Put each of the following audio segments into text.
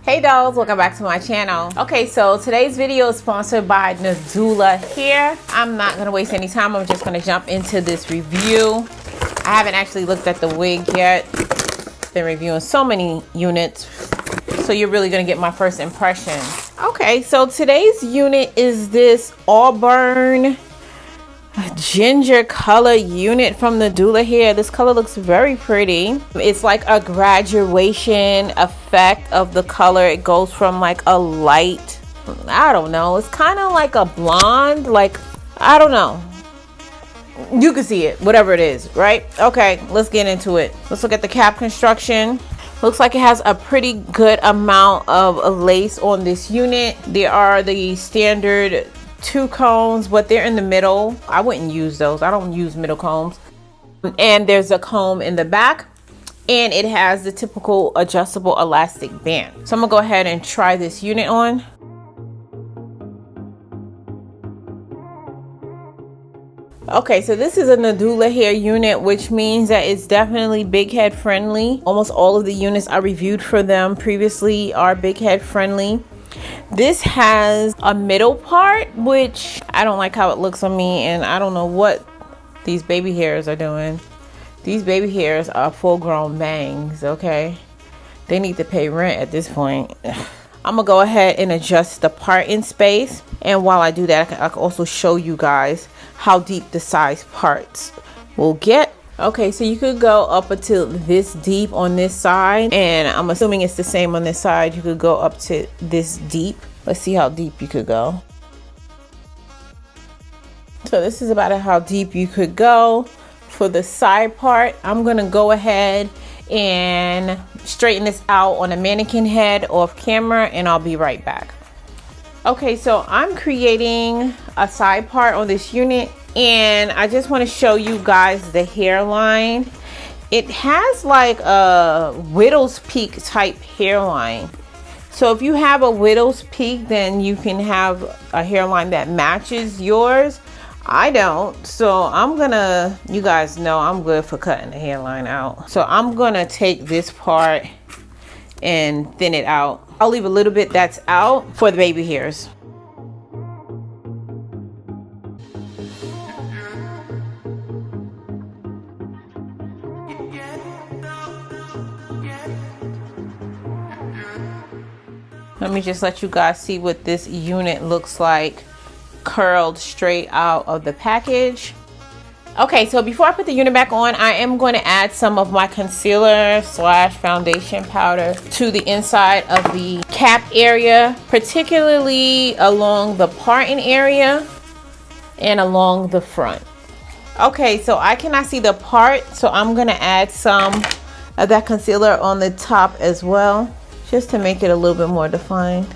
Hey dolls, welcome back to my channel. Okay, so today's video is sponsored by Nadula Hair. I'm not gonna waste any time. I'm just gonna jump into this review. I haven't actually looked at the wig yet. Been reviewing so many units, so you're really gonna get my first impressions. Okay, so today's unit is this Auburn ginger color unit from Nadula Hair. This color looks very pretty. It's like a graduation effect of the color. It goes from like a light, I don't know, it's kind of like a blonde, like, I don't know, you can see it, whatever it is, right? Okay, let's get into it. Let's look at the cap construction. Looks like it has a pretty good amount of lace on this unit. There are the standard 2 combs, but they're in the middle. I wouldn't use those. I don't use middle combs. And there's a comb in the back, and it has the typical adjustable elastic band. So I'm gonna go ahead and try this unit on. Okay, so this is a Nadula Hair unit, which means that it's definitely big head friendly. Almost all of the units I reviewed for them previously are big head friendly. This has a middle part, which I don't like how it looks on me, and I don't know what these baby hairs are doing. These baby hairs are full-grown bangs, okay? They need to pay rent at this point. I'm gonna go ahead and adjust the parting space, and while I do that, I can also show you guys how deep the size parts will get. Okay, so you could go up until this deep on this side, and I'm assuming it's the same on this side. You could go up to this deep. Let's see how deep you could go. So this is about how deep you could go. For the side part, I'm gonna go ahead and straighten this out on a mannequin head off camera, and I'll be right back. Okay, so I'm creating a side part on this unit, and I just want to show you guys the hairline. It has like a widow's peak type hairline. So if you have a widow's peak, then you can have a hairline that matches yours. I don't, so I'm gonna, you guys know I'm good for cutting the hairline out. So I'm gonna take this part and thin it out. I'll leave a little bit that's out for the baby hairs. Let me just let you guys see what this unit looks like curled straight out of the package. Okay, so before I put the unit back on, I am going to add some of my concealer / foundation powder to the inside of the cap area, particularly along the parting area and along the front. Okay, so I cannot see the part, so I'm going to add some of that concealer on the top as well, just to make it a little bit more defined.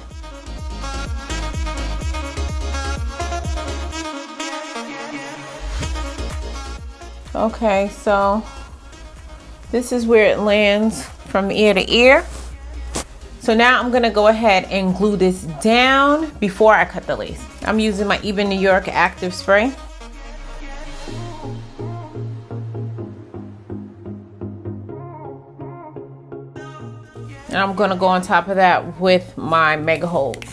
Okay, so this is where it lands from ear to ear. So now I'm gonna go ahead and glue this down before I cut the lace. I'm using my Even New York active spray. And I'm gonna go on top of that with my Mega Hold.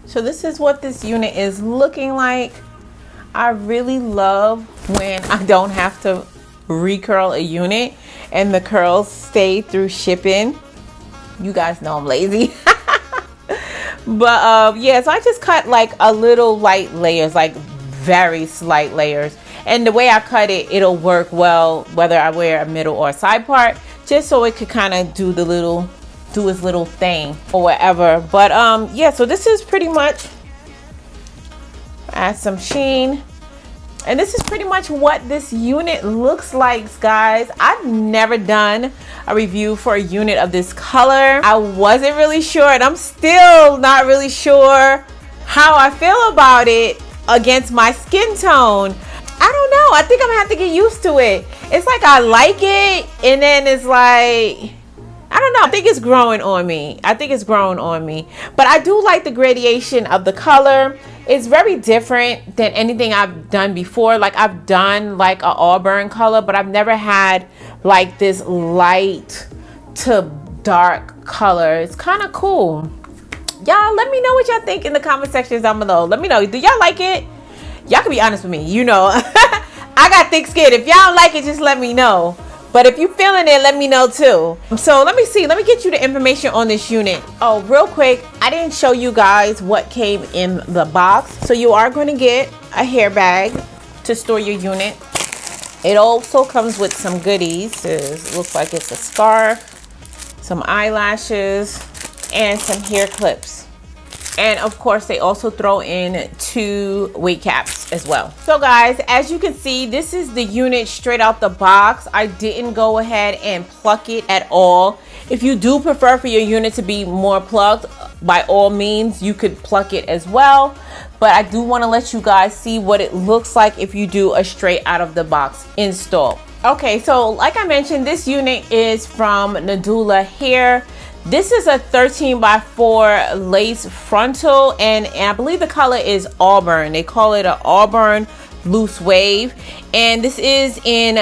So this is what this unit is looking like. I really love when I don't have to recurl a unit and the curls stay through shipping. You guys know I'm lazy. But yeah, so I just cut like a little light layers, like very slight layers. And the way I cut it, it'll work well whether I wear a middle or a side part, just so it could kind of do its little thing or whatever. But yeah, so this is pretty much, add some sheen. And this is pretty much what this unit looks like, guys. I've never done a review for a unit of this color. I wasn't really sure, and I'm still not really sure how I feel about it against my skin tone. I don't know. I think I'm gonna have to get used to it. It's like I like it, and then it's like, I don't know. I think it's growing on me. But I do like the gradation of the color. It's very different than anything I've done before. Like I've done like a Auburn color, but I've never had like this light to dark color. It's kind of cool. Y'all let me know what y'all think in the comment sections down below. Let me know. Do y'all like it? Y'all can be honest with me. You know, I got thick skin. If y'all don't like it, just let me know. But if you feeling it, let me know too. So let me see. Let me get you the information on this unit. Oh, real quick, I didn't show you guys what came in the box. So you are going to get a hair bag to store your unit. It also comes with some goodies. It looks like it's a scarf, some eyelashes, and some hair clips. And of course, they also throw in 2 wig caps as well. So guys, as you can see, this is the unit straight out the box. I didn't go ahead and pluck it at all. If you do prefer for your unit to be more plucked, by all means, you could pluck it as well. But I do want to let you guys see what it looks like if you do a straight out of the box install. Okay, so like I mentioned, this unit is from Nadula Hair. This is a 13x4 lace frontal, and I believe the color is Auburn. They call it an Auburn loose wave, and this is in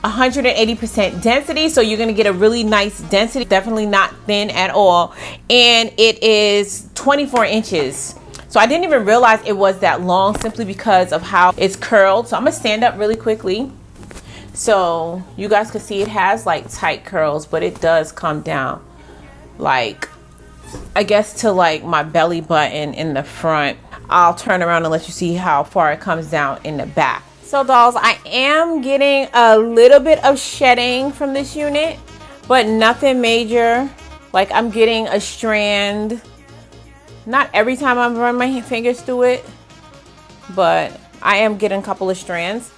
180% density, so you're gonna get a really nice density, definitely not thin at all, and it is 24 inches. So I didn't even realize it was that long simply because of how it's curled. So I'm gonna stand up really quickly so you guys can see it has like tight curls, but it does come down like, I guess, to like my belly button in the front. I'll turn around and let you see how far it comes down in the back. So dolls, I am getting a little bit of shedding from this unit, but nothing major. Like I'm getting a strand, not every time I run my fingers through it, but I am getting a couple of strands.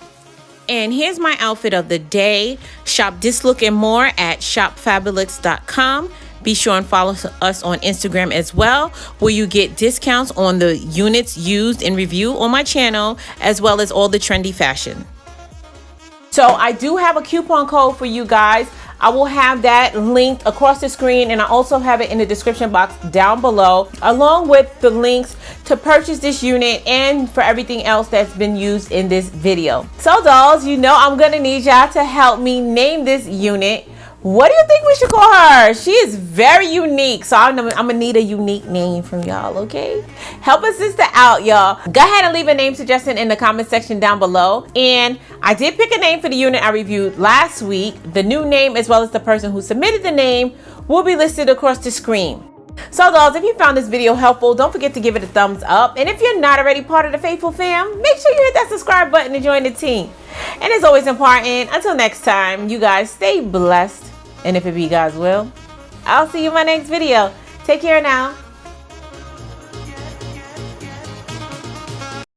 And here's my outfit of the day. Shop this look and more at shopfabulous.com. Be sure and follow us on Instagram as well, where you get discounts on the units used in review on my channel, as well as all the trendy fashion. So I do have a coupon code for you guys. I will have that linked across the screen, and I also have it in the description box down below, along with the links to purchase this unit and for everything else that's been used in this video. So dolls, you know I'm gonna need y'all to help me name this unit. What do you think we should call her? She is very unique, so I'm gonna need a unique name from y'all, okay? Help a sister out, y'all. Go ahead and leave a name suggestion in the comment section down below. And I did pick a name for the unit I reviewed last week. The new name, as well as the person who submitted the name, will be listed across the screen. So dolls, if you found this video helpful, don't forget to give it a thumbs up. And if you're not already part of the Faithful fam, make sure you hit that subscribe button to join the team. And it's always important, until next time, you guys stay blessed. And if it be God's will, I'll see you in my next video. Take care now.